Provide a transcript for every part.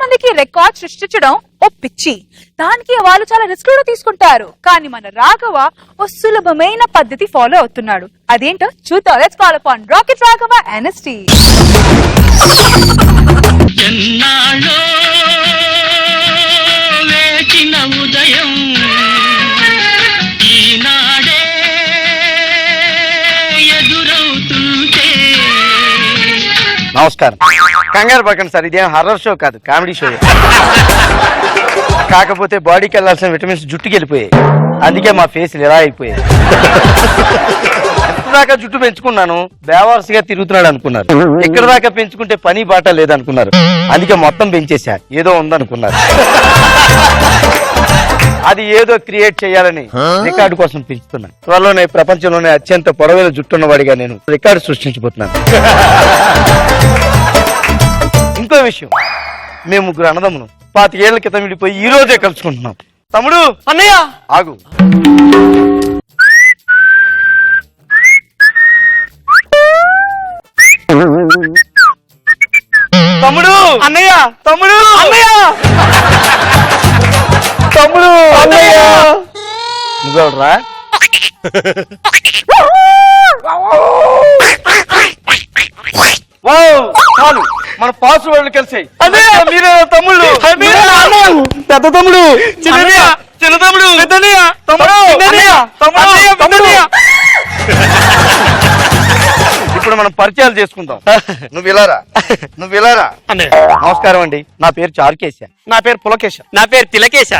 మందికి రికార్డ్ సృష్టించడం ఓ పిచ్చి. దానికి వాళ్ళు చాలా రిస్క్ కూడా తీసుకుంటారు. కానీ మన రాఘవ ఓ సులభమైన పద్ధతి ఫాలో అవుతున్నాడు. అదేంటో చూద్దాం. Let's call upon rocket Raghava NST. నమస్కారం. కంగారు పడకండి సార్, ఇదేం హర్రర్ షో కాదు, కామెడీ షో. కాకపోతే బాడీకి వెళ్ళాల్సిన విటమిన్స్ జుట్టుకి వెళ్ళిపోయాయి, అందుకే మా ఫేస్ ఇలా అయిపోయాయి. దాకా జుట్టు పెంచుకున్నాను, బేవారసుగా తిరుగుతున్నాడు అనుకున్నారు. ఎక్కడ దాకా పెంచుకుంటే పని బాట లేదనుకున్నారు, అందుకే మొత్తం పెంచేశా. ఏదో ఉందనుకున్నారు, అది ఏదో క్రియేట్ చేయాలని రికార్డు కోసం పెంచుతున్నాను. త్వరలోనే ప్రపంచంలోనే అత్యంత పొడవైన జుట్టున్నవాడిగా నేను రికార్డు సృష్టించబోతున్నాను. ఇంకో విషయం, మేము ముగ్గురు అన్నదమ్ములు 25 ఏళ్ల క్రితం విడిపోయి ఈ రోజే కలుసుకుంటున్నాం. తమ్ముడు, అన్నయ్య ఆగు. తమ్ముడు, అన్నయ్య తమ్ముడు, అన్నయ్య తమ్ముడు, అన్నయ్య. నువ్వెవడరా? చాలు, మన పాస్వర్డ్లు కలిసాయి. మీరే తమ్ముళ్ళు. పెద్ద తమ్ముడు, చిన్న తమ్ముడు, తమ్ముడు. ఇప్పుడు మనం పరిచయాలు చేసుకుందాం. నువ్వు ఇలారా, నువ్వు ఇలారా. నమస్కారం అండి, నా పేరు చారుకేశ. నా పేరు పులకేశ. నా పేరు తిలకేశ.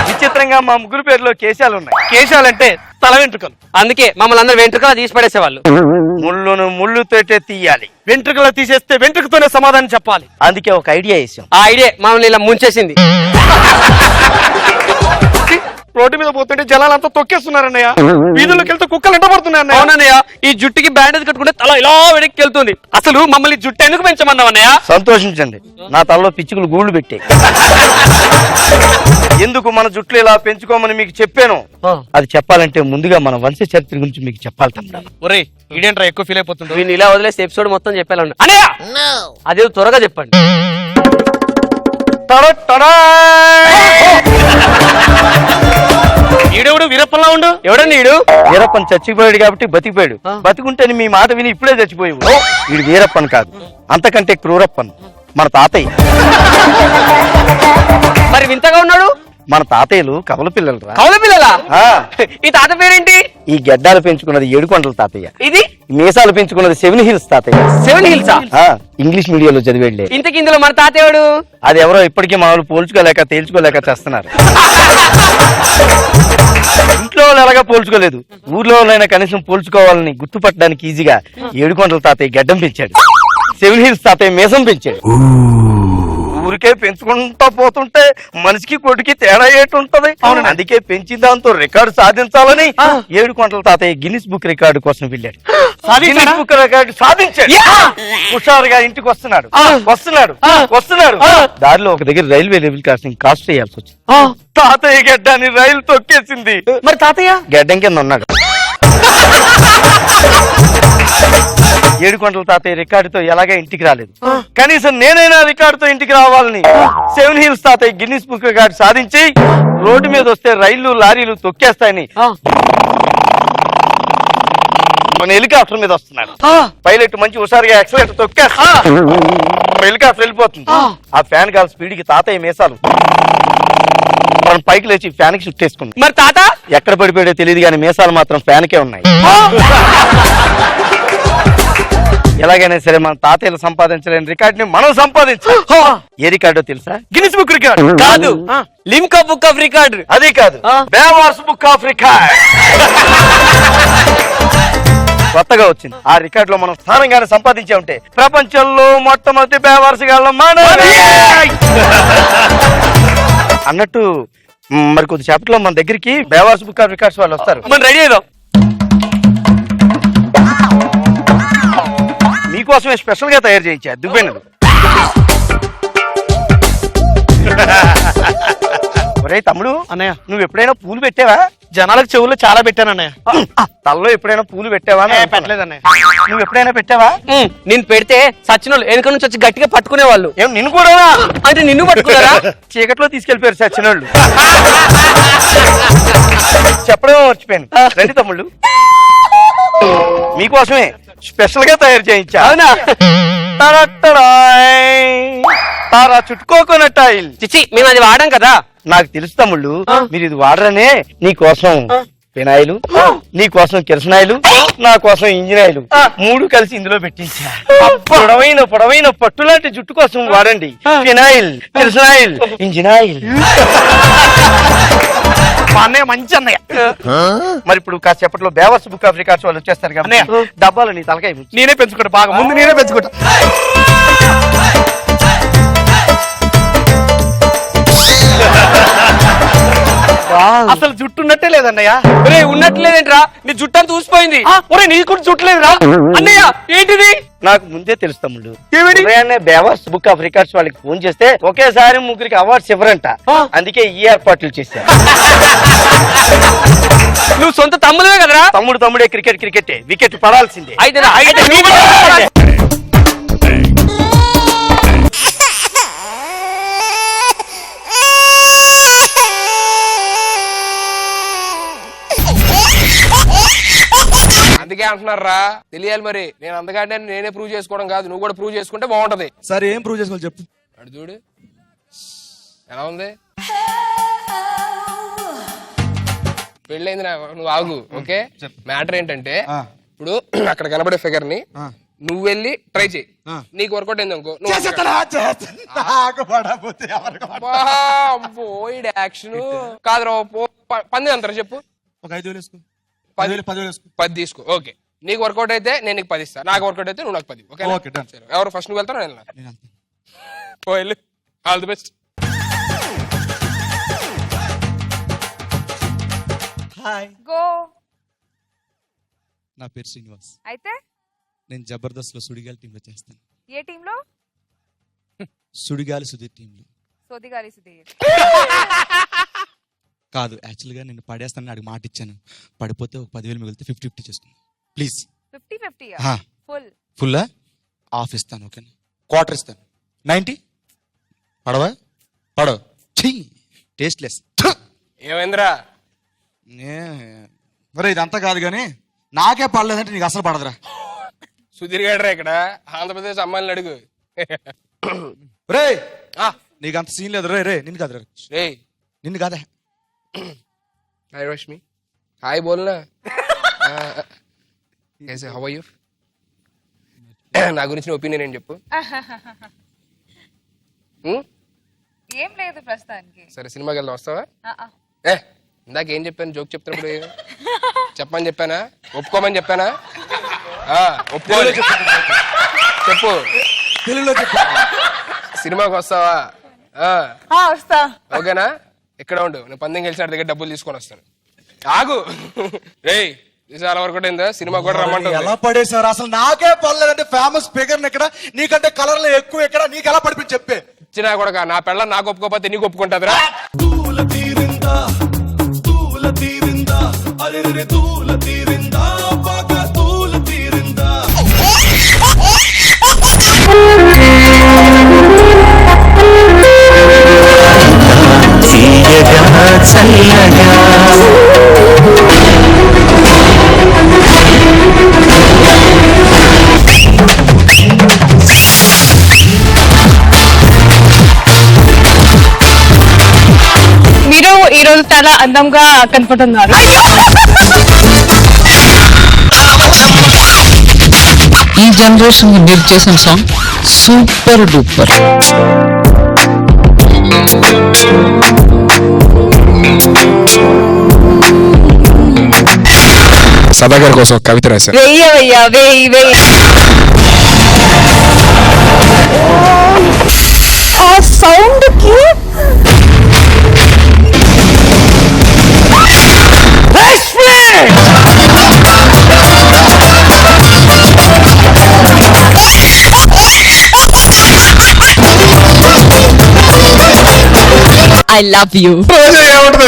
విచిత్రంగా మా ముగ్గురు పేరులో కేశాలు ఉన్నాయి. కేశాలంటే తల వెంట్రుకలు, అందుకే మమ్మల్ని అందరూ వెంట్రుకలు తీసి పడేసేవాళ్ళు. ముళ్ళును ముళ్ళుతోటే తీయాలి, వెంట్రుకలు తీసేస్తే వెంట్రుకతోనే సమాధానం చెప్పాలి. అందుకే ఒక ఐడియా వేసాం. ఆ ఐడియా మమ్మల్ని ఇలా ముంచేసింది. రోడ్డు మీద పోతుంటే జనాలంతా తొక్కేస్తున్నారన్నయ్య. వీధుల్లోకి వెళ్తే కుక్కలు ఎంటబడుతున్నాయి. అవునన్నయ్య, ఈ జుట్టుకి బ్యాండేజ్ కట్టుకుంటే తల ఇలా వెనక్కి వెళ్తుంది. అసలు మమ్మల్ని జుట్టు ఎందుకు పెంచమన్నావు అన్నయ్య? సంతోషించండి, నా తలలో పిచ్చుకలు గూళ్ళు పెట్టాయి. ఎందుకు మన జుట్లు ఇలా పెంచుకోమని మీకు చెప్పాను. అది చెప్పాలంటే ముందుగా మన వంశ చరిత్ర గురించి మీకు చెప్పాలి తమ్ముడు. ఒరే ఈడేంట్రా ఎక్కువ ఫీల్ అయిపోతుంది. వీళ్ళు ఇలా వదిలేసి ఎపిసోడ్ మొత్తం చెప్పాలన్నా అన్నయ్య, అదే త్వరగా చెప్పండి. ఈడెవడు వీరప్పలా ఉండు. ఎవడండి ఈడు? వీరప్పన్ చచ్చిపోయాడు కాబట్టి బతికిపోయాడు. బతికుంటే మీ మాట విని ఇప్పుడే చచ్చిపోయావు. వీడు వీరప్పన్ కాదు, అంతకంటే క్రూరప్పన్, మన తాతయ్య. మరి వింతగా ఉన్నాడు. మన తాతయ్యలు కవల పిల్లలు రా. కవల పిల్లలా? ఈ తాత పేరేంటి? ఈ గెడ్డాలు పెంచుకున్నది 7 కొండల తాతయ్య. ఇది మీసాలు పెంచుకున్నది 7 హిల్స్ తాతయ్య. 7 హిల్సా? ఇంగ్లీష్ మీడియంలో చదివేళ్లే. ఇంతకి ఇందులో మన తాతయ్యడు? అది ఎవరో ఇప్పటికీ మనల్ని పోల్చుకోలేక తేల్చుకోలేక చేస్తున్నారు. ఇంట్లో వాళ్ళు ఎలాగా పోల్చుకోలేదు, ఊర్లో వాళ్ళైనా కనీసం పోల్చుకోవాలని గుర్తుపట్టడానికి ఈజీగా 7 కొండల తాతయ్య గడ్డం పెంచాడు, 7 హిల్స్ తాతయ్య మీసం పెంచాడు. ఊరికే పెంచుకుంటా పోతుంటే మనిషికి కొడుకి తేడా ఏటుంటది. అందుకే పెంచిన దాంతో రికార్డు సాధించాలని 7 కొండల తాతయ్య గిన్నిస్ బుక్ రికార్డు కోసం వెళ్ళాడు. గిన్నిస్ బుక్ రికార్డు సాధించాడు. హుషారుగా ఇంటికి వస్తున్నాడు. దారిలో ఒక దగ్గర రైల్వే లెవెల్ క్రాస్ చేయాల్సి వచ్చింది. తాతయ్య గడ్డాన్ని రైలు తొక్కేసింది. మరి తాతయ్య గడ్డం కింద ఉన్నాడు. 7 కొండల తాతయ్య రికార్డుతో ఎలాగా ఇంటికి రాలేదు. కనీసం నేనైనా రికార్డుతో ఇంటికి రావాలని 7 హిల్స్ తాతయ్య గిన్నిస్ బుక్ రికార్డు సాధించి రోడ్డు మీద వస్తే రైళ్లు లారీలు తొక్కేస్తాయని మన హెలికాప్టర్ మీద వస్తున్నాడు. పైలట్ మంచి హుషారుగా యాక్సిలేటర్ తొక్కేస్తా హెలికాప్టర్ వెళ్ళిపోతుంది. ఆ ఫ్యాన్ గాలి స్పీడ్ కి తాతయ్య మీసాలు మనం పైకి లేచి ఫ్యాన్ కి షిఫ్ట్ చేసుకుంది. మరి తాత ఎక్కడ పడిపోయాడో తెలియదు కానీ మీసాలు మాత్రం ఫ్యాన్ కే ఉన్నాయి. ఎలాగైనా సరే మన తాతయ్యలు సంపాదించలేని రికార్డుని మనం సంపాదించాలి. ఏ రికార్డో తెలుసా? గిన్నిస్ బుక్ రికార్డు కాదు, లిమ్కా బుక్ ఆఫ్ రికార్డ్. అది కాదు, బేవార్స్ బుక్ ఆఫ్ రికార్డ్. కొత్తగా వచ్చింది. ఆ రికార్డు లో మనం స్థానంగానే సంపాదించే ఉంటే ప్రపంచంలో మొట్టమొదటి బేవార్స్ గాళ్ళం అన్నట్టు. మరి కొద్దిసేపట్లో మన దగ్గరికి బేవార్స్ బుక్ ఆఫ్ రికార్డ్స్ వాళ్ళు వస్తారు. మనం రెడీ అయిదాం. మీకోసమే స్పెషల్ గా తయారు చేయించా దువ్వెనలు. ఒరే తమ్ముడు, అన్నయ్య నువ్వు ఎప్పుడైనా పూలు పెట్టావా? జనాలకు చెవుల్లో చాలా పెట్టానన్నయ్య. తలలో ఎప్పుడైనా పూలు పెట్టావా అని అనుకున్నా. పెట్టలేదన్నయ్య. నువ్వు ఎప్పుడైనా పెట్టావా? నేను పెడితే సచ్చినోళ్ళు వెనుక నుంచి వచ్చి గట్టిగా పట్టుకునే వాళ్ళు. ఏం నిన్ను కూడా? అంటే నిన్ను పట్టుకున్నారా? చీకట్లో తీసుకెళ్లిపోయారు సచ్చినోళ్ళు. చెప్పడమే మర్చిపోయాను. రండి తమ్ముళ్ళు, మీకోసమే స్పెషల్ గా తయారు చేయించా. అవునా? తారా చుట్టుకోకోనట్ ఆయిల్. చిచ్చి మేము అది వాడాం కదా. నాకు తెలుసు తమ్ముళ్ళు, మీరు ఇది వాడరనే నీకోసం ఫినాయిలు, నీ కోసం కిరసనాయిలు, నా కోసం ఇంజిన్ ఆయిల్ 3 కలిసి ఇందులో పెట్టించా. పొడవైన పట్టులాంటి జుట్టు కోసం వాడండి ఫినాయిల్, కిరసనాయిల్, ఇంజిన్ ఆయిల్. మా అన్నయ్య మంచి అన్నయ్య. మరి ఇప్పుడు కాసేపట్లో బేవర్స్ బుక్ ఆఫ్ రికార్డ్స్ వాళ్ళు వచ్చేస్తారు కదా, డబ్బాలు నీ తలకాయ ముంచు. నేనే పెంచుకుంటా, బాగా ముందు నేనే పెంచుకుంటా. అసలు జుట్టు ఉన్నట్టే లేదన్నయ్య. ఒరే ఉన్నట్లేదేంట్రా, నీ జుట్టు అంతా ఊసిపోయింది. ఒరే నీ కూడా జుట్టు లేదురా. అన్నయ్య ఏంటిది? నాకు ముందే తెలుసు తమ్ముళ్ళు. ఏమిటి? ఉదయాన్నే బేవర్స్ బుక్ ఆఫ్ రికార్డ్స్ వాళ్ళకి ఫోన్ చేస్తే ఒకేసారి 3 అవార్డ్స్ ఇవ్వరంట. అందుకే ఈ ఏర్పాట్లు చేశారు. నువ్వు సొంత తమ్ముడువే కదరా? తమ్ముడే క్రికెట్ వికెట్ పడాల్సిందే. అయితే నువ్వు కూడా పడాలి. అందుకే అంటున్నారా, తెలియాలి మరి. నేను అందుకంటే నేనే ప్రూవ్ చేసుకోవడం కాదు, నువ్వు కూడా ప్రూవ్ చేసుకుంటే బాగుంటది. సరే ఏం ప్రూవ్ చేసుకోవాలి చెప్పు. అడు చూడు ఎలా ఉంది. పెళ్ళైంది నువ్వు ఆగు. ఓకే, మ్యాటర్ ఏంటంటే ఇప్పుడు అక్కడ కనబడే ఫిగర్ ని నువ్వు వెళ్ళి ట్రై చేయి. నీకు వర్కౌట్ అయింది అనుకో, యాక్షన్ కాదు పంది అంటారు. చెప్పు, ఒక 5,000 వేసుకో. 10 తీసుకో. ఓకే, నీకు వర్కౌట్ అయితే నేను నీకు 10 ఇస్తాను, నాకు వర్కౌట్ అయితే నువ్వు నాకు 10. ఓకే, ఎవరు ఫస్ట్ నువ్వు వెళ్తావు నేను వెళ్ళు. All the best. Hi, go. నా పేరు శ్రీనివాస్. అయితే నేను జబర్దస్త్ లో సుడిగాలి టీంలో చేస్తాను. ఏ టీంలో? సుడిగాలి సుధీర్ టీంలో. సోదిగాలి సుధీర్ కాదు, యాక్చువల్గా నేను పడేస్తానని అడిగి మాట ఇచ్చాను. పడిపోతే ఒక 10,000 మిగిలితే 50-50 చేసుకుంది ప్లీజ్. 50-50 ఫుల్ ఫుల్లా హాఫ్ ఇస్తాను. ఓకేనా, క్వార్టర్ ఇస్తాను. 90 పడవ టేస్ట్లెస్. ఏమైందిరా? మరి ఇదంతా కాదు కానీ నాకే పడలేదంటే నీకు అసలు పడదురా. సుధీర్ గాడరా ఇక్కడ ఆంధ్రప్రదేశ్ అమ్మాయిని అడుగు. రే నీకు అంత సీన్ లేదు. రే నిన్ను కాదు రే, నిన్ను కాదా. హాయ్ రష్మి, హాయ్ బోల్నా. How are you? నా గురించి ఒపీనియన్ ఏం చెప్పు. ఏం లేదు ప్రస్తుతానికి. సరే సినిమాకి వెళ్దాం, వస్తావా? ఇందాక ఏం చెప్పాను, జోక్ చెప్తున్నప్పుడు చెప్పమని చెప్పానా, ఒప్పుకోమని చెప్పానా? ఒప్పుకోవాలి చెప్పు, తెలుగులో చెప్పు. సినిమాకి వస్తావా? వస్తా. ఓకేనా, ఇక్కడ ఉండు, నేను పందెం గెలిచిన దగ్గర డబ్బులు తీసుకొని వస్తాను. ఆగు. రేయ్ చాలా వరకు సినిమా కూడా రమ్మంటారు. ఎలా పడేశారు అసలు? నాకే పడలేదంటే ఫేమస్ స్పీకర్ ఎక్కడ, నీకంటే కలర్ లో ఎక్కువ ఎక్కడ, నీకు ఎలా పడిపోయి చెప్పే. ఇచ్చినా కూడా నా పెళ్ళ నాకు ఒప్పుకోకపోతే నీకు ఒప్పుకుంటాదిరా. మీరు ఈ రోజు చాలా అందంగా కనపడుతున్నారు. ఈ జనరేషన్ మీరు చేసిన సాంగ్ సూపర్ డూపర్. సదాగర్ కోసం కవిత రాశారు. ఆ సౌండ్ కి I love you. ఏమంటుంది